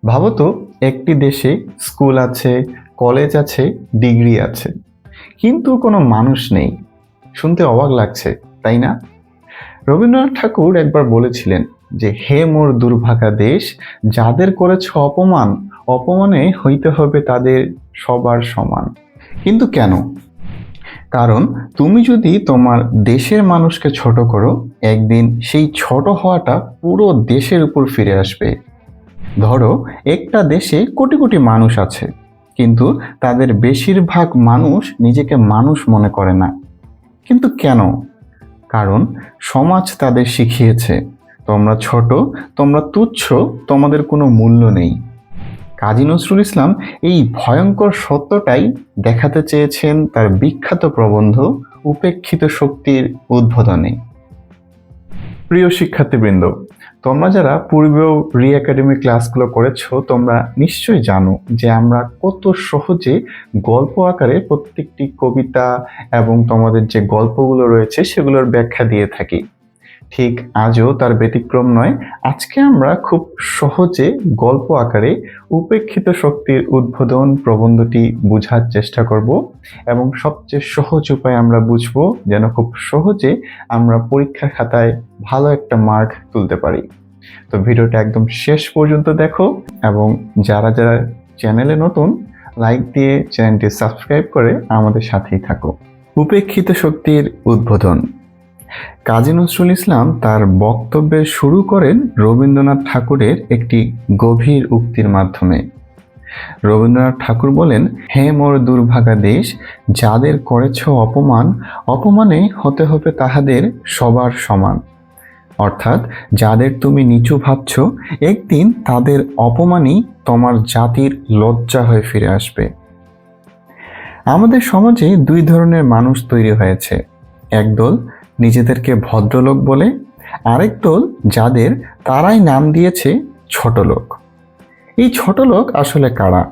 ভাবো তো, একটি দেশে স্কুল আছে, কলেজ আছে, ডিগ্রি আছে, কিন্তু কোনো মানুষ নেই। শুনতে অবাক লাগছে, তাই না? রবীন্দ্রনাথ ঠাকুর একবার বলেছিলেন যে, হে মোর দুর্ভাগা দেশ, যাদের করেছ অপমান, অপমানে হইতে হবে তাদের সবার সমান। কিন্তু কেন? কারণ তুমি যদি তোমার দেশের মানুষকে ছোট করো, একদিন সেই ছোট হওয়াটা পুরো দেশের উপর ফিরে আসবে। ধরো, একটা দেশে কোটি কোটি মানুষ আছে, কিন্তু তাদের বেশিরভাগ মানুষ নিজেকে মানুষ মনে করে না। কিন্তু কেন? কারণ সমাজ তাদের শিখিয়েছে, তোমরা ছোট, তোমরা তুচ্ছ, তোমাদের কোনো মূল্য নেই। কাজী নজরুল ইসলাম এই ভয়ঙ্কর সত্যটাই দেখাতে চেয়েছেন তার বিখ্যাত প্রবন্ধ উপেক্ষিত শক্তির উদ্বোধনে। প্রিয় শিক্ষার্থীবৃন্দ, তোমরা যারা পূর্বেও রি একাডেমি ক্লাসগুলো করেছো, তোমরা নিশ্চয়ই জানো যে আমরা কত সহজে গল্প আকারে প্রত্যেকটি কবিতা এবং তোমাদের যে গল্পগুলো রয়েছে সেগুলোর ব্যাখ্যা দিয়ে থাকি। ঠিক আজও তার ব্যতিক্রম নয়। আজকে আমরা খুব সহজে গল্প আকারে উপেক্ষিত শক্তির উদ্বোধন প্রবন্ধটি বোঝার চেষ্টা করব, এবং সবচেয়ে সহজ উপায় আমরা বুঝবো যেন খুব সহজে আমরা পরীক্ষার খাতায় ভালো একটা মার্ক তুলতে পারি। তো ভিডিওটা একদম শেষ পর্যন্ত দেখো, এবং যারা যারা চ্যানেলে নতুন, লাইক দিয়ে চ্যানেলটি সাবস্ক্রাইব করে আমাদের সাথেই থাকো। উপেক্ষিত শক্তির উদ্বোধন। কাজী নজরুল ইসলাম তার বক্তব্যের শুরু করেন রবীন্দ্রনাথ ঠাকুরের একটি গভীর উক্তির মাধ্যমে। রবীন্দ্রনাথ ঠাকুর বলেন, হে মোর দুর্ভাগা দেশ, যাদের করেছ অপমান, অপমানে হতে হবে তাহাদের সবার সমান। অর্থাৎ যাদের তুমি নিচু ভাবছ, একদিন তাদের অপমানই তোমার জাতির লজ্জা হয়ে ফিরে আসবে। আমাদের সমাজে দুই ধরনের মানুষ তৈরি হয়েছে। একদল নিজেদেরকে ভদ্রলোক বলে, আরেক দল যাদের তারাই নাম দিয়েছে ছোট লোক। এই ছোট লোক আসলে কারা?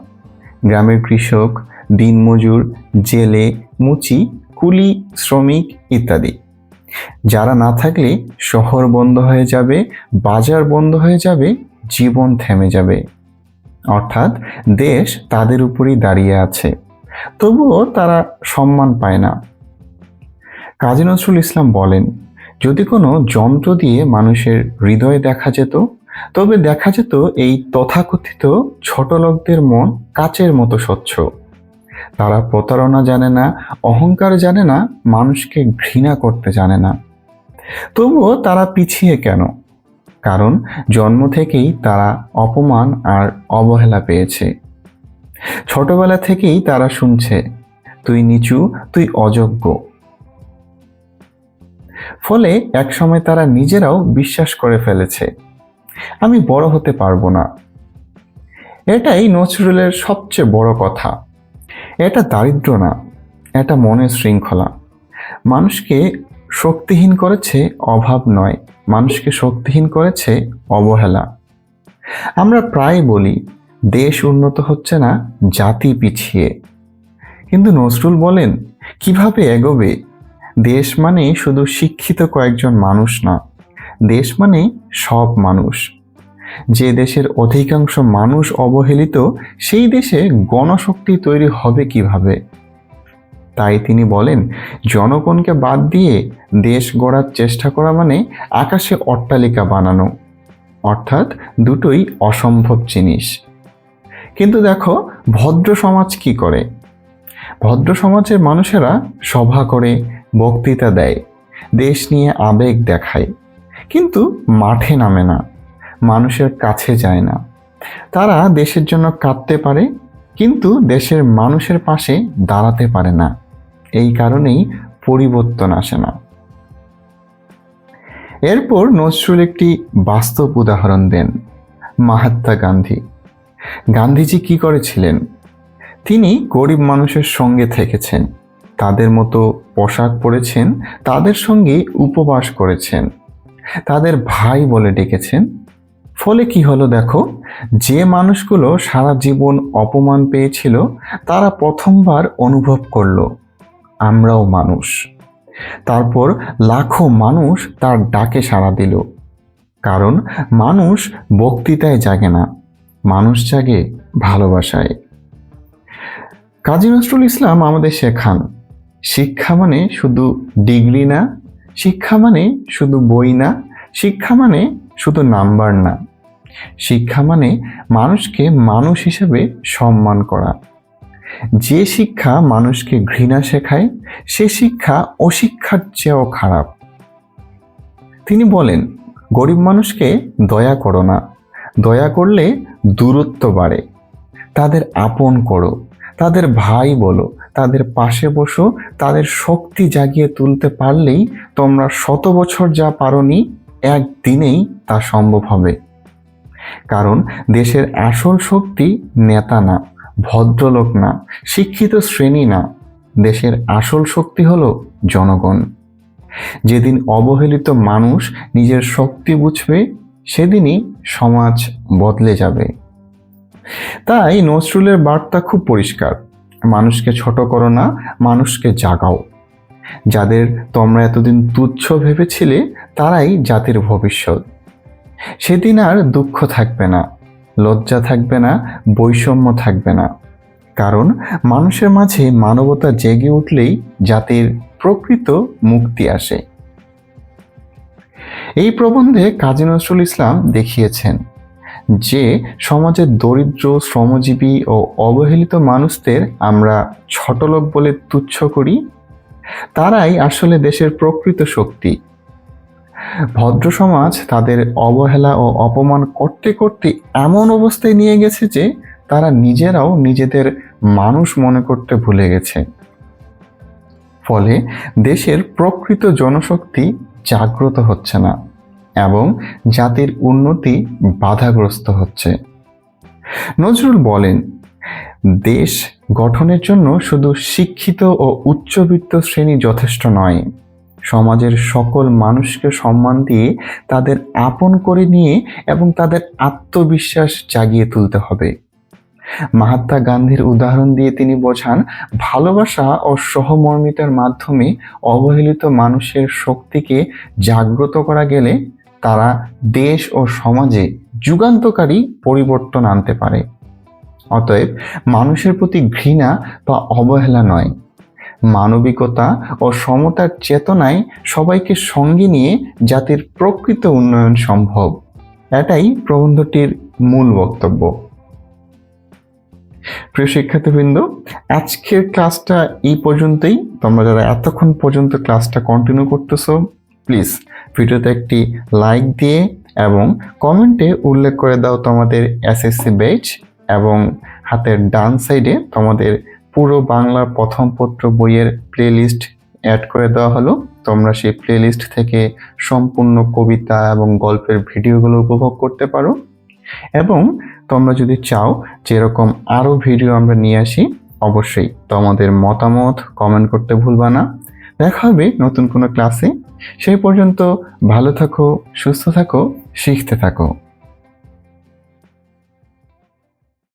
গ্রামের কৃষক, দিনমজুর, জেলে, মুচি, কুলি, শ্রমিক ইত্যাদি। যারা না থাকলে শহর বন্ধ হয়ে যাবে, বাজার বন্ধ হয়ে যাবে, জীবন থেমে যাবে। অর্থাৎ দেশ তাদের উপরই দাঁড়িয়ে আছে, তবুও তারা সম্মান পায় না। কাজী নজরুল ইসলাম বলেন, যদি কোনো যন্ত্র দিয়ে মানুষের হৃদয় দেখা যেত, তবে দেখা যেত এই তথাকথিত ছোট লোকদের মন কাচের মতো স্বচ্ছ। তারা প্রতারণা জানে না, অহংকার জানে না, মানুষকে ঘৃণা করতে জানে না। তবুও তারা পিছিয়ে কেন? কারণ জন্ম থেকেই তারা অপমান আর অবহেলা পেয়েছে। ছোটবেলা থেকেই তারা শুনছে, তুই নিচু, তুই অযোগ্য। ফলে একসময় তারা নিজেরাও বিশ্বাস করে ফেলেছে, আমি বড় হতে পারবো না। এটাই নজরুলের সবচেয়ে বড় কথা। এটা দারিদ্র না, এটা মনের শৃঙ্খলা। মানুষকে শক্তিহীন করেছে অভাব নয়, মানুষকে শক্তিহীন করেছে অবহেলা। আমরা প্রায় বলি, দেশ উন্নত হচ্ছে না, জাতি পিছিয়ে। কিন্তু নজরুল বলেন, কিভাবে এগোবে? দেশ মানে শুধু শিক্ষিত কয়েকজন মানুষ না, দেশ মানে সব মানুষ। যে দেশের অধিকাংশ মানুষ অবহেলিত, সেই দেশে গণশক্তি তৈরি হবে কিভাবে? তাই তিনি বলেন, জনগণকে বাদ দিয়ে দেশ গড়ার চেষ্টা করা মানে আকাশে অট্টালিকা বানানো। অর্থাৎ দুটোই অসম্ভব জিনিস। কিন্তু দেখো, ভদ্র সমাজ কি করে? ভদ্র সমাজের মানুষেরা সভা করে, বক্তৃতা দেয়, দেশ নিয়ে আবেগ দেখায়, কিন্তু মাঠে নামে না, মানুষের কাছে যায় না। তারা দেশের জন্য কাঁদতে পারে, কিন্তু দেশের মানুষের পাশে দাঁড়াতে পারে না। এই কারণেই পরিবর্তন আসে না। এরপর নজরুল একটি বাস্তব উদাহরণ দেন, মহাত্মা গান্ধী। গান্ধীজি কি করেছিলেন? তিনি গরিব মানুষের সঙ্গে থেকেছেন, তাদের মতো পোশাক পরেছেন, তাদের সঙ্গে উপবাস করেছেন, তাদের ভাই বলে ডেকেছেন। ফলে কি হলো দেখো, যে মানুষগুলো সারা জীবন অপমান পেয়েছিল, তারা প্রথমবার অনুভব করলো, আমরাও মানুষ। তারপর লাখো মানুষ তার ডাকে সাড়া দিল। কারণ মানুষ বক্তৃতায় জাগে না, মানুষ জাগে ভালোবাসায়। কাজী নজরুল ইসলাম আমাদের শেখান, শিক্ষা মানে শুধু ডিগ্রি না, শিক্ষা মানে শুধু বই না, শিক্ষা মানে শুধু নাম্বার না, শিক্ষা মানে মানুষকে মানুষ হিসেবে সম্মান করা। যে শিক্ষা মানুষকে ঘৃণা শেখায় সে শিক্ষা অশিক্ষার চেয়েও খারাপ। তিনি বলেন, গরিব মানুষকে দয়া করো না, দয়া করলে দূরত্ব বাড়ে। তাদের আপন করো, তাদের ভাই বলো, তাদের পাশে বসো। তাদের শক্তি জাগিয়ে তুলতে পারলেই তোমরা 100 বছর যা পারোনি একদিনেই তা সম্ভব হবে। কারণ দেশের আসল শক্তি নেতা না, ভদ্রলোক না, শিক্ষিত শ্রেণী না, দেশের আসল শক্তি হলো জনগণ। যেদিন অবহেলিত মানুষ নিজের শক্তি বুঝবে সেদিনই সমাজ বদলে যাবে। তাই নজরুলের বার্তা খুব পরিষ্কার, মানুষকে ছোট করো না, মানুষকে জাগাও। যাদের তোমরা এতদিন তুচ্ছ ভেবেছিলে তারাই জাতির ভবিষ্যৎ। সেদিন আর দুঃখ থাকবে না, লজ্জা থাকবে না, বৈষম্য থাকবে না। কারণ মানুষের মাঝে মানবতা জেগে উঠলেই জাতির প্রকৃত মুক্তি আসে। এই প্রবন্ধে কাজী নজরুল ইসলাম দেখিয়েছেন যে সমাজের দরিদ্র, শ্রমজীবী ও অবহেলিত মানুষদের আমরা ছোটলোক বলে তুচ্ছ করি, তারাই আসলে দেশের প্রকৃত শক্তি। ভদ্র সমাজ তাদের অবহেলা ও অপমান করতে করতে এমন অবস্থায় নিয়ে গেছে যে তারা নিজেরাও নিজেদের মানুষ মনে করতে ভুলে গেছে। ফলে দেশের প্রকৃত জনশক্তি জাগ্রত হচ্ছে না এবং জাতির উন্নতি বাধাগ্রস্ত হচ্ছে। নজরুল বলেন, দেশ গঠনের জন্য শুধু শিক্ষিত ও উচ্চবিত্ত শ্রেণী যথেষ্ট নয়, সমাজের সকল মানুষকে সম্মান দিয়ে তাদের আপন করে নিয়ে এবং তাদের আত্মবিশ্বাস জাগিয়ে তুলতে হবে। মহাত্মা গান্ধীর উদাহরণ দিয়ে তিনি বোঝান, ভালোবাসা ও সহমর্মিতার মাধ্যমে অবহেলিত মানুষের শক্তিকে জাগ্রত করা গেলে তারা দেশ ও সমাজে যুগান্তকারী পরিবর্তন আনতে পারে। অতএব মানুষের প্রতি ঘৃণা বা অবহেলা নয়, মানবিকতা ও সমতার চেতনায় সবাইকে সঙ্গে নিয়ে জাতির প্রকৃত উন্নয়ন সম্ভব। এটাই প্রবন্ধটির মূল বক্তব্য। প্রিয় শিক্ষার্থীবৃন্দ, আজকের ক্লাসটা এই পর্যন্তই। তোমরা যারা এতক্ষণ পর্যন্ত ক্লাসটা কন্টিনিউ করতেছো, প্লিজ ভিডিওতে একটি লাইক দিয়ে এবং কমেন্টে উল্লেখ করে দাও তোমাদের এসএসসি ব্যাচ, এবং হাতের ডান সাইডে তোমাদের পুরো বাংলা প্রথম পত্র বইয়ের প্লেলিস্ট অ্যাড করে দেওয়া হলো। তোমরা সেই প্লেলিস্ট থেকে সম্পূর্ণ কবিতা এবং গল্পের ভিডিওগুলো উপভোগ করতে পারো। এবং তোমরা যদি চাও যে এরকম আরও ভিডিও আমরা নিয়ে আসি, অবশ্যই তোমাদের মতামত কমেন্ট করতে ভুলবা না। দেখা হবে নতুন কোনো ক্লাসে। সেই পর্যন্ত ভালো থাকো, সুস্থ থাকো, শিখতে থাকো।